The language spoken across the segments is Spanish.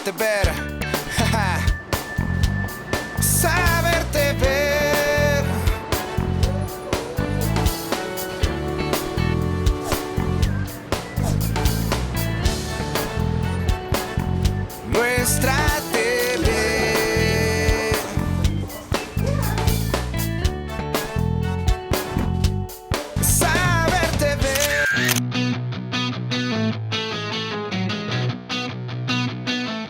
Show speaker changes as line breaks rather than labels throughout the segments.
saberte ver, saberte ver. Nuestra TV. Saberte ver.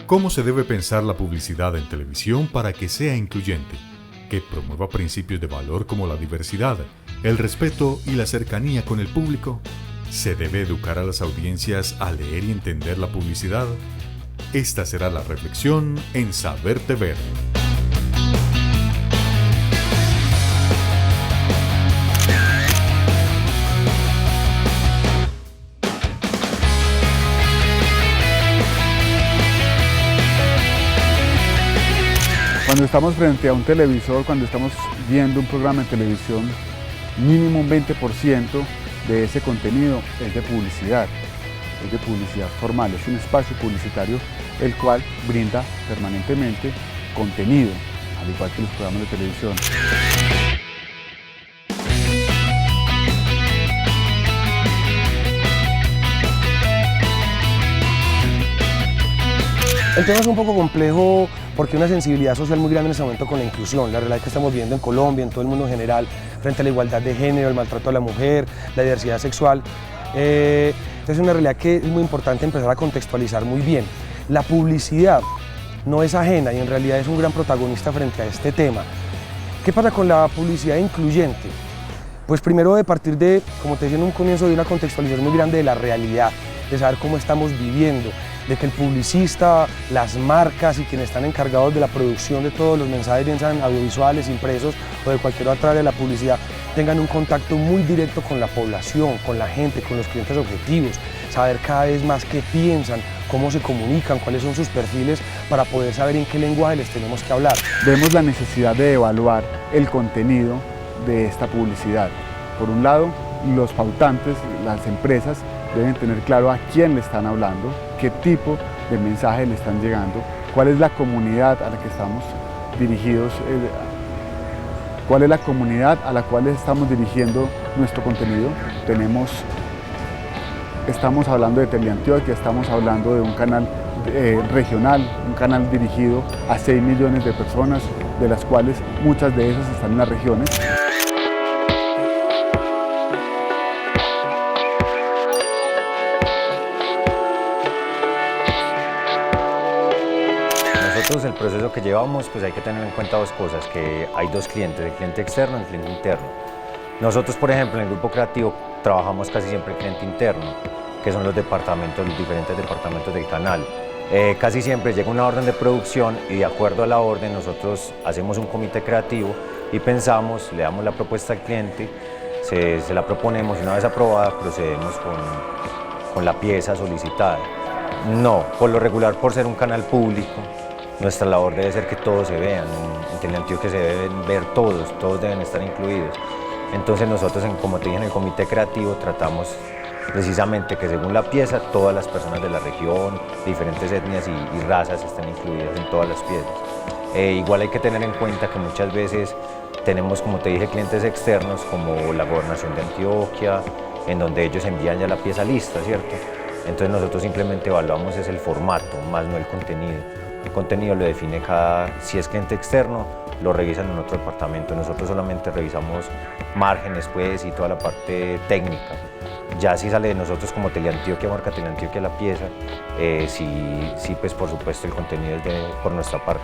¿Cómo se debe pensar la publicidad en televisión para que sea incluyente, que promueva principios de valor como la diversidad, el respeto y la cercanía con el público? ¿Se debe educar a las audiencias a leer y entender la publicidad? Esta será la reflexión en Saberte Ver.
Cuando estamos frente a un televisor, cuando estamos viendo un programa de televisión, mínimo un 20% de ese contenido es de publicidad formal, es un espacio publicitario el cual brinda permanentemente contenido, al igual que los programas de televisión.
El tema es un poco complejo porque hay una sensibilidad social muy grande en este momento con la inclusión, la realidad que estamos viviendo en Colombia, en todo el mundo en general, frente a la igualdad de género, el maltrato a la mujer, la diversidad sexual. Entonces es una realidad que es muy importante empezar a contextualizar muy bien. La publicidad no es ajena y en realidad es un gran protagonista frente a este tema. ¿Qué pasa con la publicidad incluyente? Pues primero de partir de, como te decía en un comienzo, de una contextualización muy grande de la realidad, de saber cómo estamos viviendo, de que el publicista, las marcas y quienes están encargados de la producción de todos los mensajes, bien sean audiovisuales, impresos o de cualquier otra área de la publicidad, tengan un contacto muy directo con la población, con la gente, con los clientes objetivos, saber cada vez más qué piensan, cómo se comunican, cuáles son sus perfiles para poder saber en qué lenguaje les tenemos que hablar.
Vemos la necesidad de evaluar el contenido de esta publicidad. Por un lado, los pautantes, las empresas, deben tener claro a quién le están hablando, qué tipo de mensaje le están llegando, cuál es la comunidad a la que estamos dirigidos, cuál es la comunidad a la cual estamos dirigiendo nuestro contenido. Estamos hablando de Teleantioquia, estamos hablando de un canal regional, un canal dirigido a 6 millones de personas, de las cuales muchas de esas están en las regiones.
Nosotros el proceso que llevamos, pues hay que tener en cuenta dos cosas, que hay dos clientes, el cliente externo y el cliente interno. Nosotros, por ejemplo, en el grupo creativo trabajamos casi siempre el cliente interno, que son los diferentes departamentos del canal. Casi siempre llega una orden de producción y de acuerdo a la orden nosotros hacemos un comité creativo y pensamos, le damos la propuesta al cliente, se la proponemos y una vez aprobada procedemos con la pieza solicitada. No, por lo regular, por ser un canal público, nuestra labor debe ser que todos se vean, en Teleantioquia se deben ver todos deben estar incluidos. Entonces nosotros, como te dije, en el comité creativo tratamos precisamente que según la pieza todas las personas de la región, diferentes etnias y razas estén incluidas en todas las piezas. Igual hay que tener en cuenta que muchas veces tenemos, como te dije, clientes externos como la Gobernación de Antioquia, en donde ellos envían ya la pieza lista, ¿cierto? Entonces nosotros simplemente evaluamos es el formato, más no el contenido. El contenido lo define si es cliente externo, lo revisan en otro departamento. Nosotros solamente revisamos márgenes pues, y toda la parte técnica. Ya si sale de nosotros como Teleantioquia, marca Teleantioquia la pieza, sí, pues por supuesto el contenido es por nuestra parte.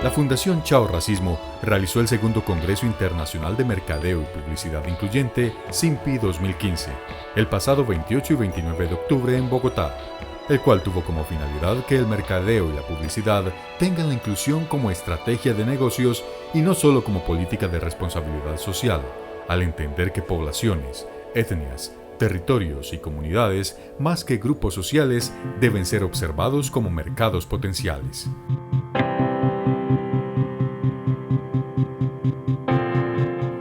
La Fundación Chao Racismo realizó el segundo Congreso Internacional de Mercadeo y Publicidad Incluyente, SIMPI 2015, el pasado 28 y 29 de octubre en Bogotá, el cual tuvo como finalidad que el mercadeo y la publicidad tengan la inclusión como estrategia de negocios y no solo como política de responsabilidad social, al entender que poblaciones, etnias, Territorios y comunidades, más que grupos sociales, deben ser observados como mercados potenciales.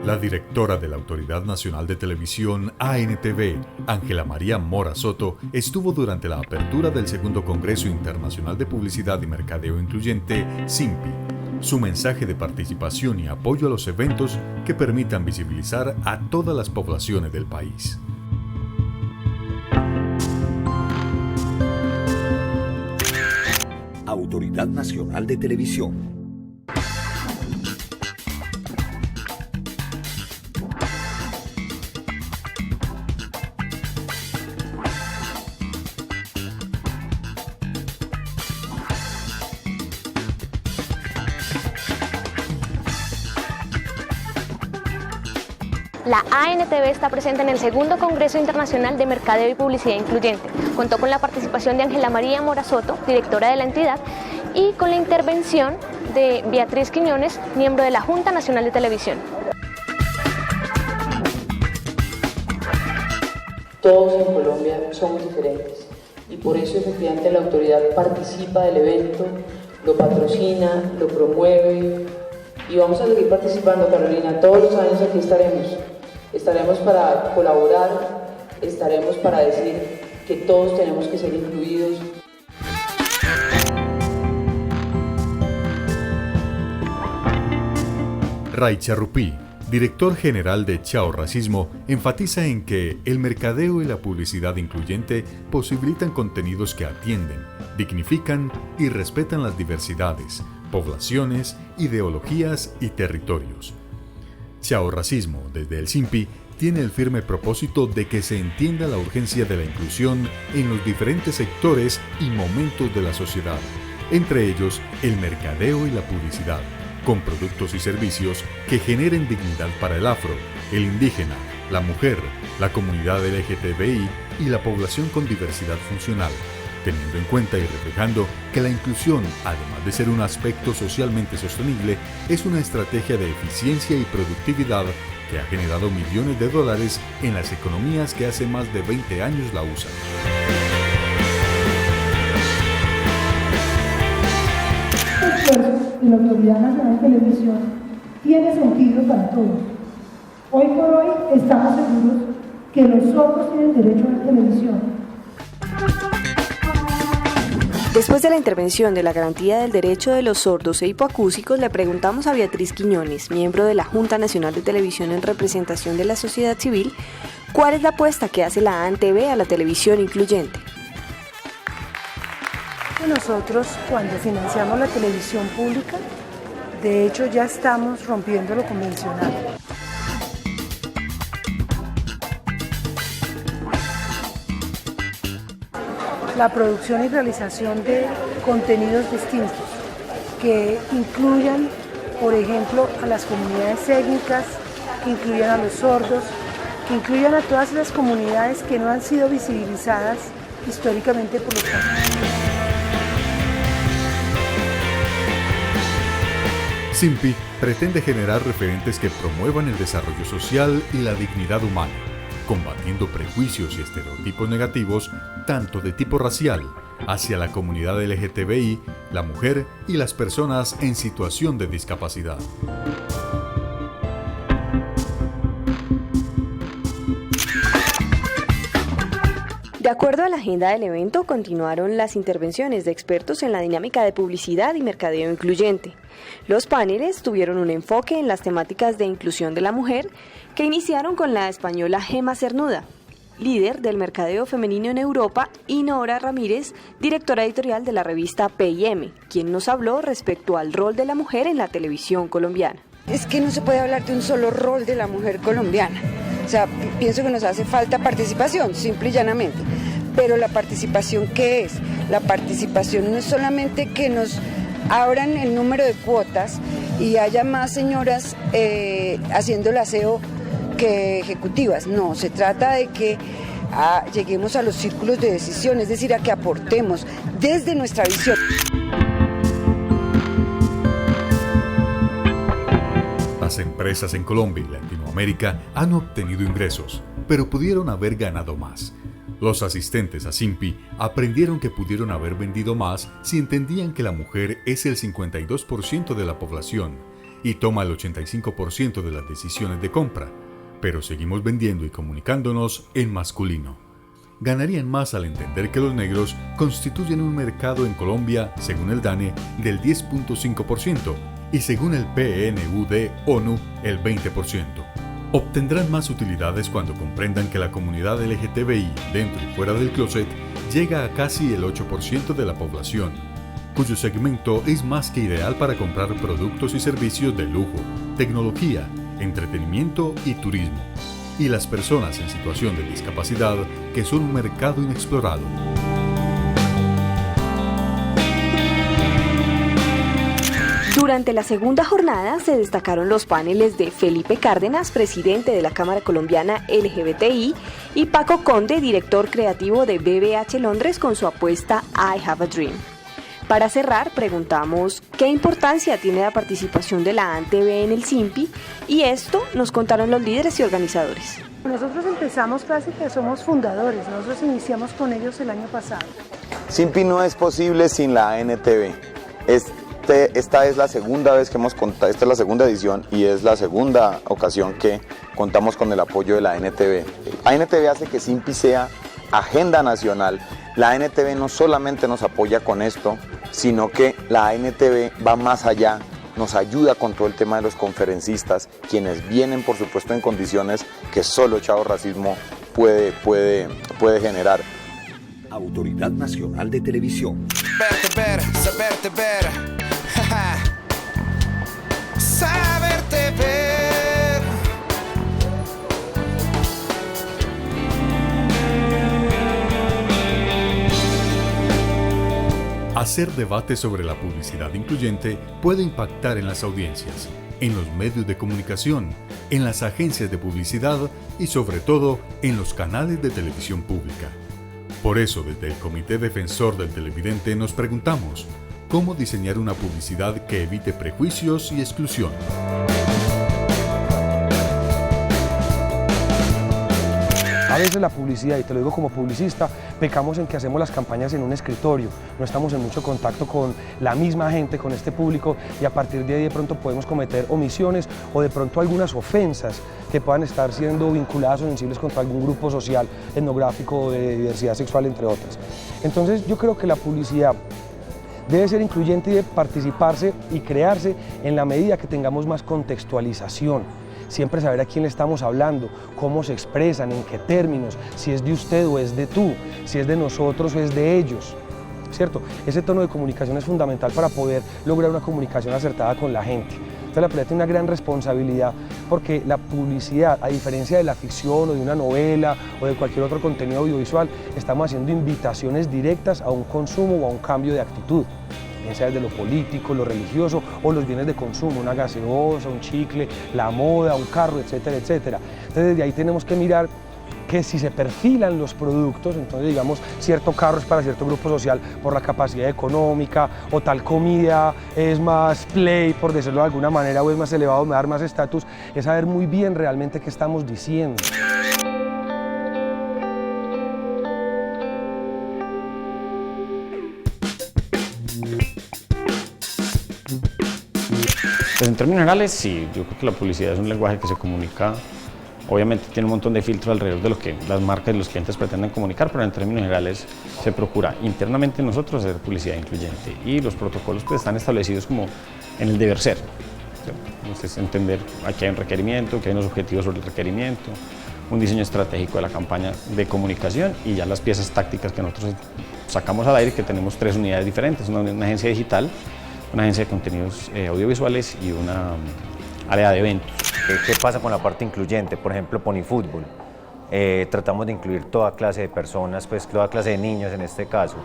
La directora de la Autoridad Nacional de Televisión, ANTV, Ángela María Mora Soto, estuvo durante la apertura del segundo Congreso Internacional de Publicidad y Mercadeo Incluyente, SIMPI. Su mensaje de participación y apoyo a los eventos que permitan visibilizar a todas las poblaciones del país.
Autoridad Nacional de Televisión.
La ANTV está presente en el segundo Congreso Internacional de Mercadeo y Publicidad Incluyente. Contó con la participación de Ángela María Mora Soto, directora de la entidad, y con la intervención de Beatriz Quiñones, miembro de la Junta Nacional de Televisión.
Todos en Colombia somos diferentes y por eso efectivamente la autoridad participa del evento, lo patrocina, lo promueve y vamos a seguir participando, Carolina. Todos los años aquí estaremos. Estaremos para colaborar, estaremos para decir que todos tenemos que ser incluidos.
Raicha Rupí, director general de Chao Racismo, enfatiza en que el mercadeo y la publicidad incluyente posibilitan contenidos que atienden, dignifican y respetan las diversidades, poblaciones, ideologías y territorios. Chao Racismo, desde el SIMPI, tiene el firme propósito de que se entienda la urgencia de la inclusión en los diferentes sectores y momentos de la sociedad, entre ellos el mercadeo y la publicidad, con productos y servicios que generen dignidad para el afro, el indígena, la mujer, la comunidad LGTBI y la población con diversidad funcional, teniendo en cuenta y reflejando que la inclusión, además de ser un aspecto socialmente sostenible, es una estrategia de eficiencia y productividad que ha generado millones de dólares en las economías que hace más de 20 años la usan.
El esfuerzo de la Autoridad Nacional de Televisión tiene sentido para todos. Hoy por hoy estamos seguros que los sordos tienen derecho a la televisión.
Después de la intervención de la garantía del derecho de los sordos e hipoacúsicos, le preguntamos a Beatriz Quiñones, miembro de la Junta Nacional de Televisión en representación de la sociedad civil, cuál es la apuesta que hace la ANTV a la televisión incluyente.
Nosotros, cuando financiamos la televisión pública, de hecho ya estamos rompiendo lo convencional. La producción y realización de contenidos distintos que incluyan, por ejemplo, a las comunidades étnicas, que incluyan a los sordos, que incluyan a todas las comunidades que no han sido visibilizadas históricamente por los países.
SIMPI pretende generar referentes que promuevan el desarrollo social y la dignidad humana, combatiendo prejuicios y estereotipos negativos, tanto de tipo racial, hacia la comunidad LGTBI, la mujer y las personas en situación de discapacidad.
De acuerdo a la agenda del evento, continuaron las intervenciones de expertos en la dinámica de publicidad y mercadeo incluyente. Los paneles tuvieron un enfoque en las temáticas de inclusión de la mujer, que iniciaron con la española Gema Cernuda, líder del mercadeo femenino en Europa, y Nora Ramírez, directora editorial de la revista P&M, quien nos habló respecto al rol de la mujer en la televisión colombiana.
Es que no se puede hablar de un solo rol de la mujer colombiana. O sea, pienso que nos hace falta participación, simple y llanamente. Pero la participación, ¿qué es? La participación no es solamente que nos abran el número de cuotas y haya más señoras haciendo el aseo que ejecutivas. No, se trata de que lleguemos a los círculos de decisión, es decir, a que aportemos desde nuestra visión.
Las empresas en Colombia y Latinoamérica han obtenido ingresos, pero pudieron haber ganado más. Los asistentes a Simpi aprendieron que pudieron haber vendido más si entendían que la mujer es el 52% de la población y toma el 85% de las decisiones de compra, pero seguimos vendiendo y comunicándonos en masculino. Ganarían más al entender que los negros constituyen un mercado en Colombia, según el DANE, del 10.5% y según el PNUD ONU, el 20%. Obtendrán más utilidades cuando comprendan que la comunidad LGTBI, dentro y fuera del closet, llega a casi el 8% de la población, cuyo segmento es más que ideal para comprar productos y servicios de lujo, tecnología, entretenimiento y turismo, y las personas en situación de discapacidad, que son un mercado inexplorado.
Durante la segunda jornada se destacaron los paneles de Felipe Cárdenas, presidente de la Cámara Colombiana LGBTI, y Paco Conde, director creativo de BBH Londres, con su apuesta I Have a Dream. Para cerrar, preguntamos qué importancia tiene la participación de la ANTV en el Simpi, y esto nos contaron los líderes y organizadores.
Nosotros empezamos casi que somos fundadores, nosotros iniciamos con ellos el año pasado.
Simpi no es posible sin la ANTV. Esta es la segunda vez que hemos contado, esta es la segunda edición y es la segunda ocasión que contamos con el apoyo de la ANTV. La ANTV hace que Simpi sea agenda nacional. La ANTV no solamente nos apoya con esto, sino que la ANTV va más allá, nos ayuda con todo el tema de los conferencistas, quienes vienen por supuesto en condiciones que solo Chao Racismo puede generar.
Autoridad Nacional de Televisión.
Verte ver, saberte ver. Saberte ver.
Hacer debate sobre la publicidad incluyente puede impactar en las audiencias, en los medios de comunicación, en las agencias de publicidad y sobre todo en los canales de televisión pública. Por eso, desde el Comité Defensor del Televidente nos preguntamos, ¿cómo diseñar una publicidad que evite prejuicios y exclusión?
A veces la publicidad, y te lo digo como publicista, pecamos en que hacemos las campañas en un escritorio, no estamos en mucho contacto con la misma gente, con este público, y a partir de ahí de pronto podemos cometer omisiones o de pronto algunas ofensas que puedan estar siendo vinculadas o sensibles contra algún grupo social, etnográfico o de diversidad sexual, entre otras. Entonces yo creo que la publicidad debe ser incluyente y debe participarse y crearse en la medida que tengamos más contextualización. Siempre saber a quién le estamos hablando, cómo se expresan, en qué términos, si es de usted o es de tú, si es de nosotros o es de ellos, ¿cierto? Ese tono de comunicación es fundamental para poder lograr una comunicación acertada con la gente. Entonces la publicidad tiene una gran responsabilidad porque la publicidad, a diferencia de la ficción o de una novela o de cualquier otro contenido audiovisual, estamos haciendo invitaciones directas a un consumo o a un cambio de actitud, bien sea desde lo político, lo religioso o los bienes de consumo, una gaseosa, un chicle, la moda, un carro, etcétera, etcétera. Entonces desde ahí tenemos que mirar que si se perfilan los productos, entonces digamos cierto carro es para cierto grupo social por la capacidad económica, o tal comida es más play, por decirlo de alguna manera, o es más elevado, me da más estatus, es saber muy bien realmente qué estamos diciendo.
Pues en términos generales, sí, yo creo que la publicidad es un lenguaje que se comunica, obviamente tiene un montón de filtros alrededor de lo que las marcas y los clientes pretenden comunicar, pero en términos generales se procura internamente nosotros hacer publicidad incluyente y los protocolos pues están establecidos como en el deber ser. Entonces entender aquí hay un requerimiento, que hay unos objetivos sobre el requerimiento, un diseño estratégico de la campaña de comunicación y ya las piezas tácticas que nosotros sacamos al aire, que tenemos 3 unidades diferentes, una agencia digital, una agencia de contenidos audiovisuales y una área de eventos.
¿Qué pasa con la parte incluyente? Por ejemplo, Ponifútbol. Tratamos de incluir toda clase de personas, pues toda clase de niños en este caso.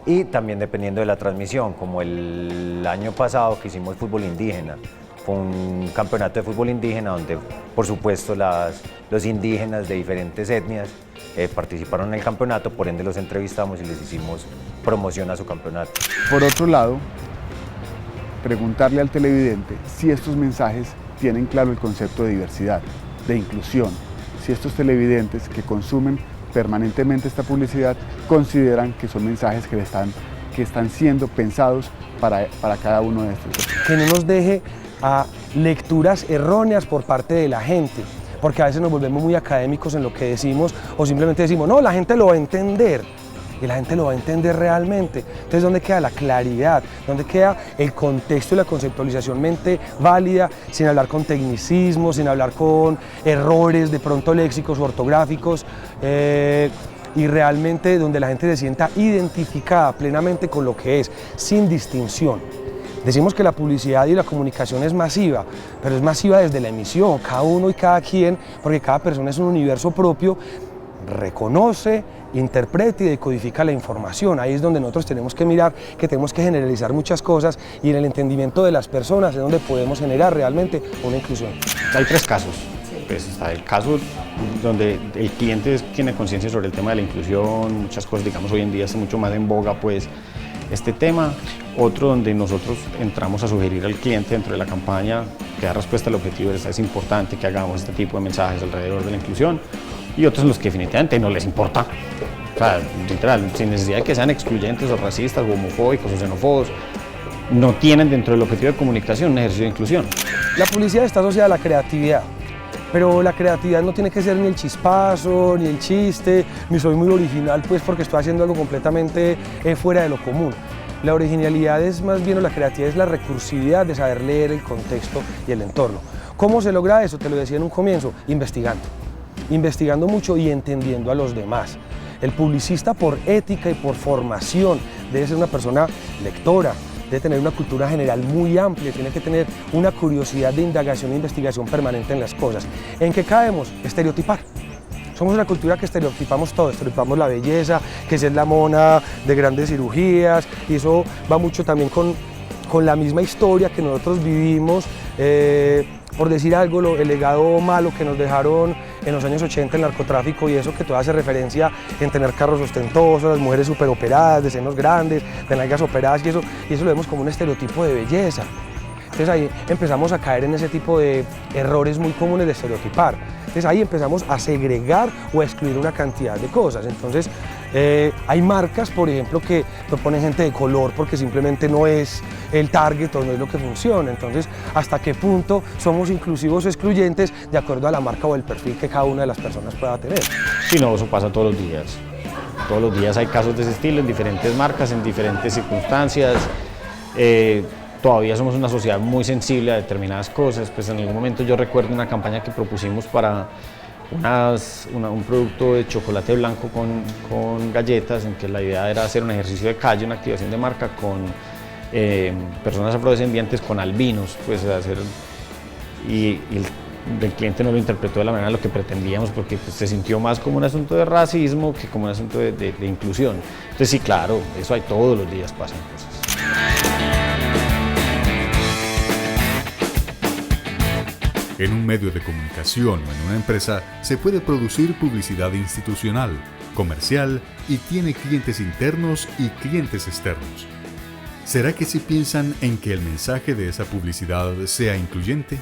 Y también dependiendo de la transmisión, como el año pasado que hicimos fútbol indígena. Fue un campeonato de fútbol indígena donde, por supuesto, los indígenas de diferentes etnias participaron en el campeonato, por ende los entrevistamos y les hicimos promoción a su campeonato.
Por otro lado, preguntarle al televidente si estos mensajes tienen claro el concepto de diversidad, de inclusión, si estos televidentes que consumen permanentemente esta publicidad consideran que son mensajes que están siendo pensados para cada uno de estos.
Que no nos deje a lecturas erróneas por parte de la gente, porque a veces nos volvemos muy académicos en lo que decimos o simplemente decimos, no, la gente lo va a entender. Y la gente lo va a entender realmente. Entonces, ¿dónde queda la claridad? ¿Dónde queda el contexto y la conceptualización mente válida, sin hablar con tecnicismos, sin hablar con errores de pronto léxicos o ortográficos? Y realmente donde la gente se sienta identificada plenamente con lo que es, sin distinción. Decimos que la publicidad y la comunicación es masiva, pero es masiva desde la emisión, cada uno y cada quien, porque cada persona es un universo propio, reconoce, interpreta y decodifica la información. Ahí es donde nosotros tenemos que mirar, que tenemos que generalizar muchas cosas, y en el entendimiento de las personas es donde podemos generar realmente una inclusión.
Hay tres casos. Pues está el caso donde el cliente tiene conciencia sobre el tema de la inclusión, muchas cosas, digamos, hoy en día está mucho más en boga pues este tema. Otro donde nosotros entramos a sugerir al cliente dentro de la campaña que da respuesta al objetivo, es importante que hagamos este tipo de mensajes alrededor de la inclusión. Y otros en los que definitivamente no les importa. O sea, literal, sin necesidad de que sean excluyentes o racistas o homofóbicos o xenófobos, no tienen dentro del objetivo de comunicación un ejercicio de inclusión.
La publicidad está asociada a la creatividad, pero la creatividad no tiene que ser ni el chispazo, ni el chiste, ni soy muy original pues porque estoy haciendo algo completamente fuera de lo común. La originalidad es más bien, o la creatividad es la recursividad de saber leer el contexto y el entorno. ¿Cómo se logra eso? Te lo decía en un comienzo, investigando mucho y entendiendo a los demás. El publicista, por ética y por formación, debe ser una persona lectora, debe tener una cultura general muy amplia, tiene que tener una curiosidad de indagación e investigación permanente en las cosas. ¿En qué caemos? Estereotipar. Somos una cultura que estereotipamos todo, estereotipamos la belleza, que es la mona de grandes cirugías, y eso va mucho también con la misma historia que nosotros vivimos. Por decir algo, el legado malo que nos dejaron en los años 80 el narcotráfico, y eso que todo hace referencia en tener carros ostentosos, las mujeres superoperadas, de senos grandes, de nalgas operadas, y eso lo vemos como un estereotipo de belleza. Entonces ahí empezamos a caer en ese tipo de errores muy comunes de estereotipar. Entonces ahí empezamos a segregar o a excluir una cantidad de cosas. Entonces hay marcas, por ejemplo, que proponen gente de color porque simplemente no es el target o no es lo que funciona. Entonces, ¿hasta qué punto somos inclusivos o excluyentes de acuerdo a la marca o el perfil que cada una de las personas pueda tener?
Sí, no, eso pasa todos los días. Todos los días hay casos de ese estilo en diferentes marcas, en diferentes circunstancias. Todavía somos una sociedad muy sensible a determinadas cosas. Pues en algún momento yo recuerdo una campaña que propusimos para un producto de chocolate blanco con galletas, en que la idea era hacer un ejercicio de calle, una activación de marca con personas afrodescendientes, con albinos, pues y el cliente no lo interpretó de la manera de lo que pretendíamos, porque pues, se sintió más como un asunto de racismo que como un asunto de inclusión. Entonces sí, claro, eso hay todos los días, pasan cosas.
En un medio de comunicación o en una empresa se puede producir publicidad institucional, comercial y tiene clientes internos y clientes externos. ¿Será que sí piensan en que el mensaje de esa publicidad sea incluyente?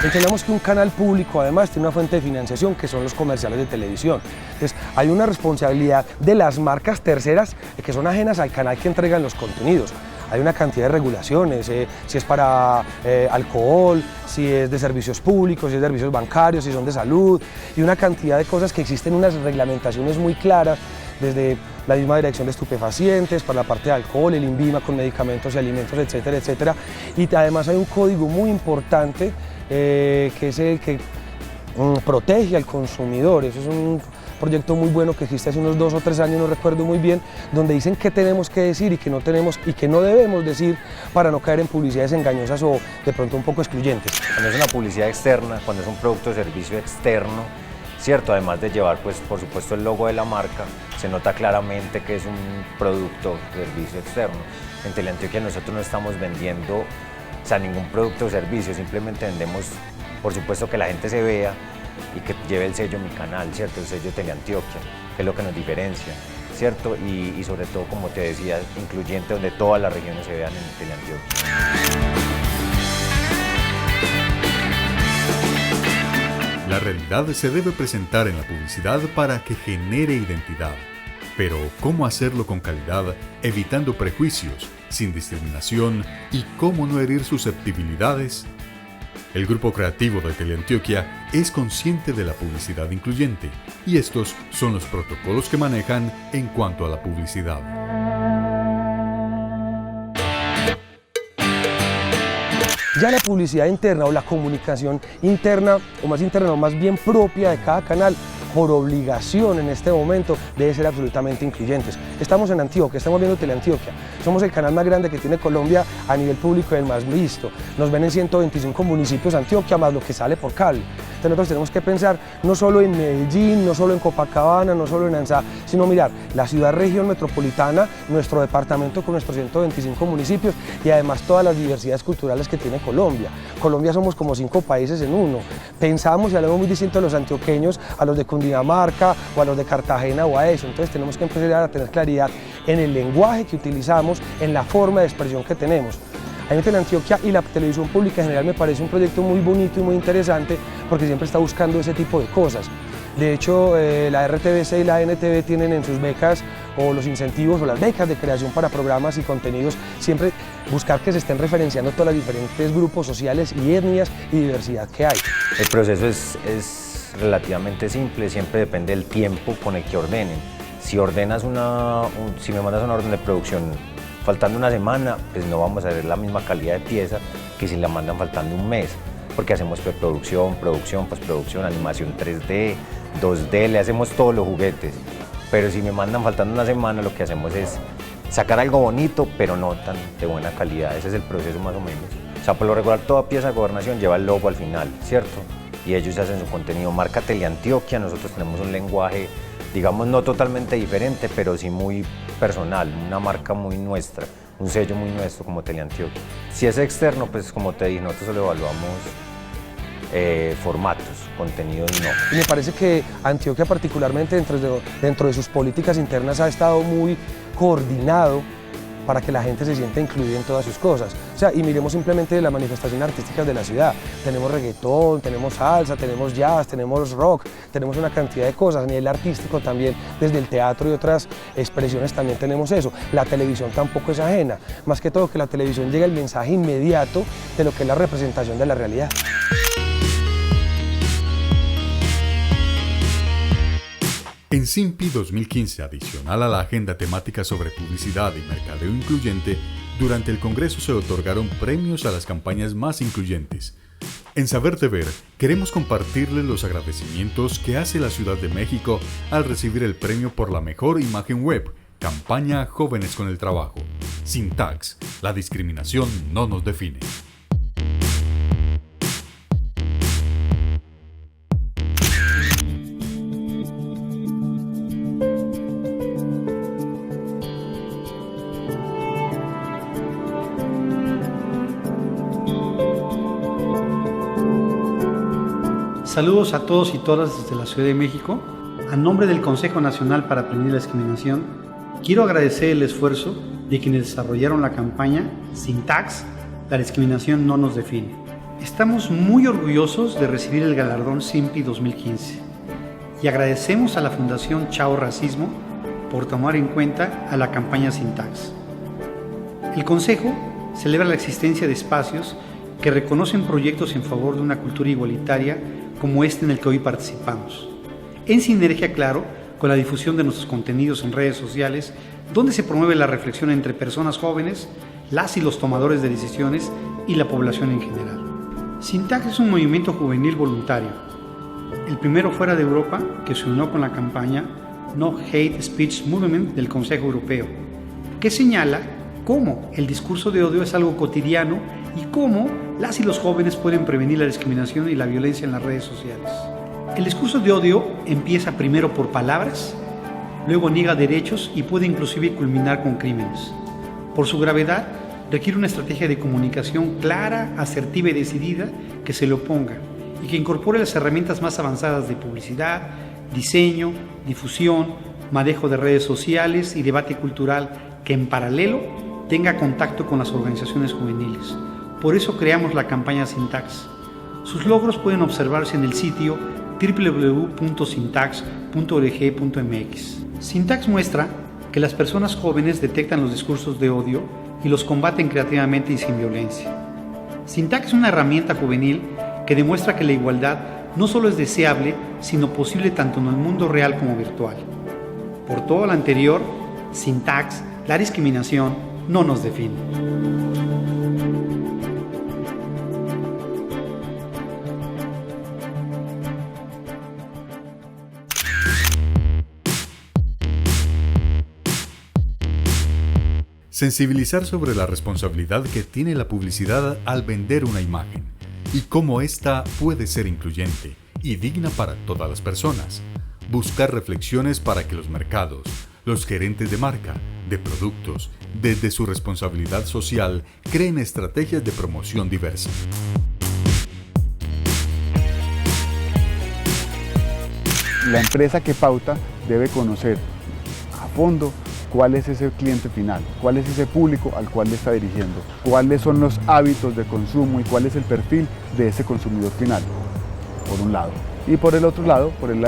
Entendamos que un canal público además tiene una fuente de financiación que son los comerciales de televisión. Entonces hay una responsabilidad de las marcas terceras que son ajenas al canal que entregan los contenidos. Hay una cantidad de regulaciones, si es para alcohol, si es de servicios públicos, si es de servicios bancarios, si son de salud, y una cantidad de cosas que existen unas reglamentaciones muy claras, desde la misma Dirección de Estupefacientes, para la parte de alcohol, el INVIMA con medicamentos y alimentos, etcétera, etcétera. Y además hay un código muy importante que es el que protege al consumidor. Eso es un proyecto muy bueno que existe hace unos 2 o 3 años, no recuerdo muy bien, donde dicen qué tenemos que decir y qué no tenemos y qué no debemos decir para no caer en publicidades engañosas o de pronto un poco excluyentes.
Cuando es una publicidad externa, cuando es un producto o servicio externo, cierto, además de llevar pues por supuesto el logo de la marca, se nota claramente que es un producto o servicio externo. En Teleantioquia nosotros no estamos vendiendo ningún producto o servicio, simplemente vendemos por supuesto que la gente se vea y que lleve el sello Mi Canal, ¿cierto? El sello Teleantioquia, que es lo que nos diferencia, ¿cierto? Y sobre todo, como te decía, incluyente, donde todas las regiones se vean en Teleantioquia.
realidad se debe presentar en la publicidad para que genere identidad. Pero, ¿cómo hacerlo con calidad, evitando prejuicios, sin discriminación y cómo no herir susceptibilidades? El grupo creativo de Teleantioquia es consciente de la publicidad incluyente y estos son los protocolos que manejan en cuanto a la publicidad.
Ya la publicidad interna o la comunicación interna, o más bien propia de cada canal, por obligación en este momento, debe ser absolutamente incluyentes. Estamos en Antioquia, estamos viendo Teleantioquia, somos el canal más grande que tiene Colombia a nivel público y el más visto. Nos ven en 125 municipios de Antioquia, más lo que sale por cable. Entonces nosotros tenemos que pensar no solo en Medellín, no solo en Copacabana, no solo en Anzá, sino mirar la ciudad región metropolitana, nuestro departamento con nuestros 125 municipios y además todas las diversidades culturales que tiene Colombia. Colombia somos como 5 países en uno. Pensamos y hablamos muy distinto de los antioqueños a los de Cundinamarca o a los de Cartagena o a eso. Entonces tenemos que empezar a tener claridad en el lenguaje que utilizamos, en la forma de expresión que tenemos. A mí Teleantioquia y la televisión pública en general me parece un proyecto muy bonito y muy interesante porque siempre está buscando ese tipo de cosas. De hecho, la RTBC y la NTV tienen en sus becas o los incentivos o las becas de creación para programas y contenidos siempre buscar que se estén referenciando todos los diferentes grupos sociales y etnias y diversidad que hay.
El proceso es relativamente simple, siempre depende del tiempo con el que ordenen. Si ordenas si me mandas una orden de producción faltando una semana, pues no vamos a ver la misma calidad de pieza que si la mandan faltando un mes, porque hacemos preproducción, producción, postproducción, animación 3D, 2D, le hacemos todos los juguetes. Pero si me mandan faltando una semana, lo que hacemos es sacar algo bonito, pero no tan de buena calidad. Ese es el proceso más o menos. O sea, por lo regular, toda pieza de gobernación lleva el logo al final, ¿cierto? Y ellos hacen su contenido. Marca Teleantioquia, nosotros tenemos un lenguaje, digamos, no totalmente diferente, pero sí muy personal, una marca muy nuestra, un sello muy nuestro como Teleantioquia. Si es externo, pues como te dije, nosotros solo evaluamos formatos, contenidos no.
Y me parece que Antioquia particularmente dentro de sus políticas internas ha estado muy coordinado para que la gente se sienta incluida en todas sus cosas. O sea, y miremos simplemente las manifestaciones artísticas de la ciudad. Tenemos reggaetón, tenemos salsa, tenemos jazz, tenemos rock, tenemos una cantidad de cosas. A nivel artístico también, desde el teatro y otras expresiones también tenemos eso. La televisión tampoco es ajena. Más que todo que la televisión llega el mensaje inmediato de lo que es la representación de la realidad.
En SIMPI 2015, adicional a la agenda temática sobre publicidad y mercadeo incluyente, durante el Congreso se otorgaron premios a las campañas más incluyentes. En Saber de Ver, queremos compartirles los agradecimientos que hace la Ciudad de México al recibir el premio por la mejor imagen web, campaña Jóvenes con el Trabajo. Sin tags, la discriminación no nos define.
Saludos a todos y todas desde la Ciudad de México. A nombre del Consejo Nacional para Prevenir la Discriminación, quiero agradecer el esfuerzo de quienes desarrollaron la campaña Sin tags, la discriminación no nos define. Estamos muy orgullosos de recibir el galardón SIMPI 2015 y agradecemos a la Fundación Chao Racismo por tomar en cuenta a la campaña Sin tags. El Consejo celebra la existencia de espacios que reconocen proyectos en favor de una cultura igualitaria como este en el que hoy participamos, en sinergia, claro, con la difusión de nuestros contenidos en redes sociales, donde se promueve la reflexión entre personas jóvenes, las y los tomadores de decisiones y la población en general. Sin tags es un movimiento juvenil voluntario, el primero fuera de Europa que se unió con la campaña No Hate Speech Movement del Consejo Europeo, que señala cómo el discurso de odio es algo cotidiano y cómo las y los jóvenes pueden prevenir la discriminación y la violencia en las redes sociales. El discurso de odio empieza primero por palabras, luego niega derechos y puede inclusive culminar con crímenes. Por su gravedad, requiere una estrategia de comunicación clara, asertiva y decidida que se le oponga y que incorpore las herramientas más avanzadas de publicidad, diseño, difusión, manejo de redes sociales y debate cultural que en paralelo tenga contacto con las organizaciones juveniles. Por eso creamos la campaña Sin tags. Sus logros pueden observarse en el sitio www.syntax.org.mx. Syntax muestra que las personas jóvenes detectan los discursos de odio y los combaten creativamente y sin violencia. Syntax es una herramienta juvenil que demuestra que la igualdad no solo es deseable, sino posible tanto en el mundo real como virtual. Por todo lo anterior, Syntax, la discriminación no nos define.
Sensibilizar sobre la responsabilidad que tiene la publicidad al vender una imagen y cómo ésta puede ser incluyente y digna para todas las personas. Buscar reflexiones para que los mercados, los gerentes de marca, de productos, desde su responsabilidad social, creen estrategias de promoción diversa.
La empresa que pauta debe conocer a fondo cuál es ese cliente final, cuál es ese público al cual le está dirigiendo, cuáles son los hábitos de consumo y cuál es el perfil de ese consumidor final, por un lado. Y por el otro lado, por el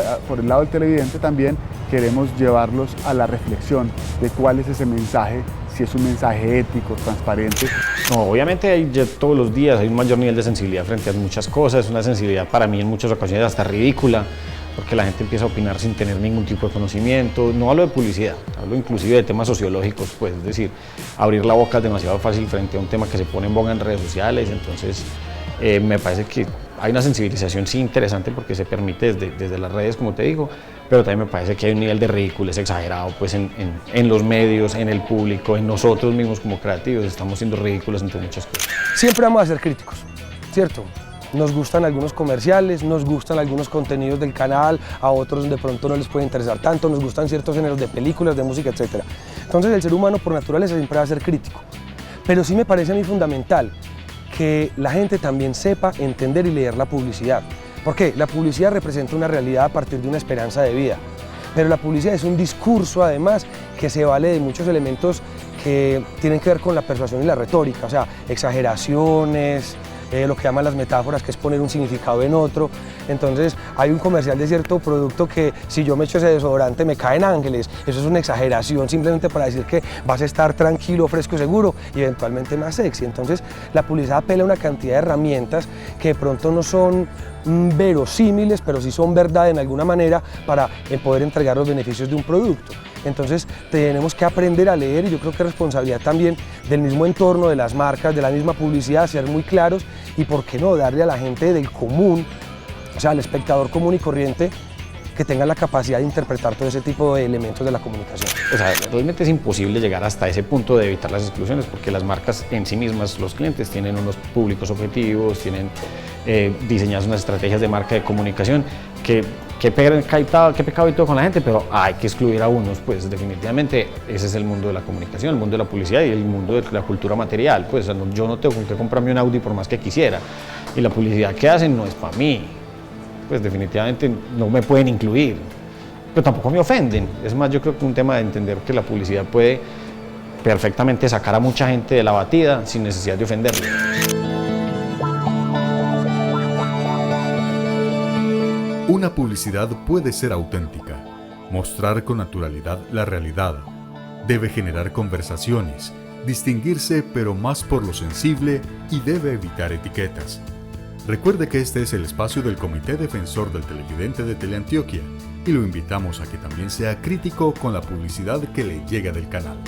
lado del televidente también queremos llevarlos a la reflexión de cuál es ese mensaje, si es un mensaje ético, transparente.
No, obviamente todos los días hay un mayor nivel de sensibilidad frente a muchas cosas, una sensibilidad para mí en muchas ocasiones hasta ridícula, porque la gente empieza a opinar sin tener ningún tipo de conocimiento. No hablo de publicidad, hablo inclusive de temas sociológicos, pues, es decir, abrir la boca es demasiado fácil frente a un tema que se pone en boga en redes sociales. Entonces me parece que hay una sensibilización sí interesante porque se permite desde las redes, como te digo, pero también me parece que hay un nivel de ridiculez exagerado pues en los medios, en el público, en nosotros mismos como creativos, estamos siendo ridículos entre muchas cosas.
Siempre vamos a ser críticos, ¿cierto? Nos gustan algunos comerciales, nos gustan algunos contenidos del canal, a otros de pronto no les puede interesar tanto, nos gustan ciertos géneros de películas, de música, etc. Entonces el ser humano por naturaleza siempre va a ser crítico. Pero sí me parece a mí fundamental que la gente también sepa entender y leer la publicidad. ¿Por qué? La publicidad representa una realidad a partir de una esperanza de vida. Pero la publicidad es un discurso además que se vale de muchos elementos que tienen que ver con la persuasión y la retórica, o sea, exageraciones, lo que llaman las metáforas, que es poner un significado en otro. Entonces hay un comercial de cierto producto que si yo me echo ese desodorante me caen ángeles, eso es una exageración simplemente para decir que vas a estar tranquilo, fresco, seguro y eventualmente más sexy. Entonces la publicidad apela a una cantidad de herramientas que de pronto no son verosímiles, pero sí son verdad en alguna manera para poder entregar los beneficios de un producto. Entonces tenemos que aprender a leer y yo creo que es responsabilidad también del mismo entorno, de las marcas, de la misma publicidad, ser muy claros y por qué no darle a la gente del común, o sea al espectador común y corriente, que tenga la capacidad de interpretar todo ese tipo de elementos de la comunicación.
O sea, realmente es imposible llegar hasta ese punto de evitar las exclusiones porque las marcas en sí mismas, los clientes, tienen unos públicos objetivos, tienen diseñadas unas estrategias de marca de comunicación que pecado y todo con la gente, pero hay que excluir a unos, pues definitivamente ese es el mundo de la comunicación, el mundo de la publicidad y el mundo de la cultura material. Pues yo no tengo que comprarme un Audi por más que quisiera y la publicidad que hacen no es para mí. Pues definitivamente no me pueden incluir, pero tampoco me ofenden. Es más, yo creo que es un tema de entender que la publicidad puede perfectamente sacar a mucha gente de la batida sin necesidad de ofenderle.
Una publicidad puede ser auténtica, mostrar con naturalidad la realidad, debe generar conversaciones, distinguirse pero más por lo sensible y debe evitar etiquetas. Recuerde que este es el espacio del Comité Defensor del Televidente de Teleantioquia y lo invitamos a que también sea crítico con la publicidad que le llega del canal.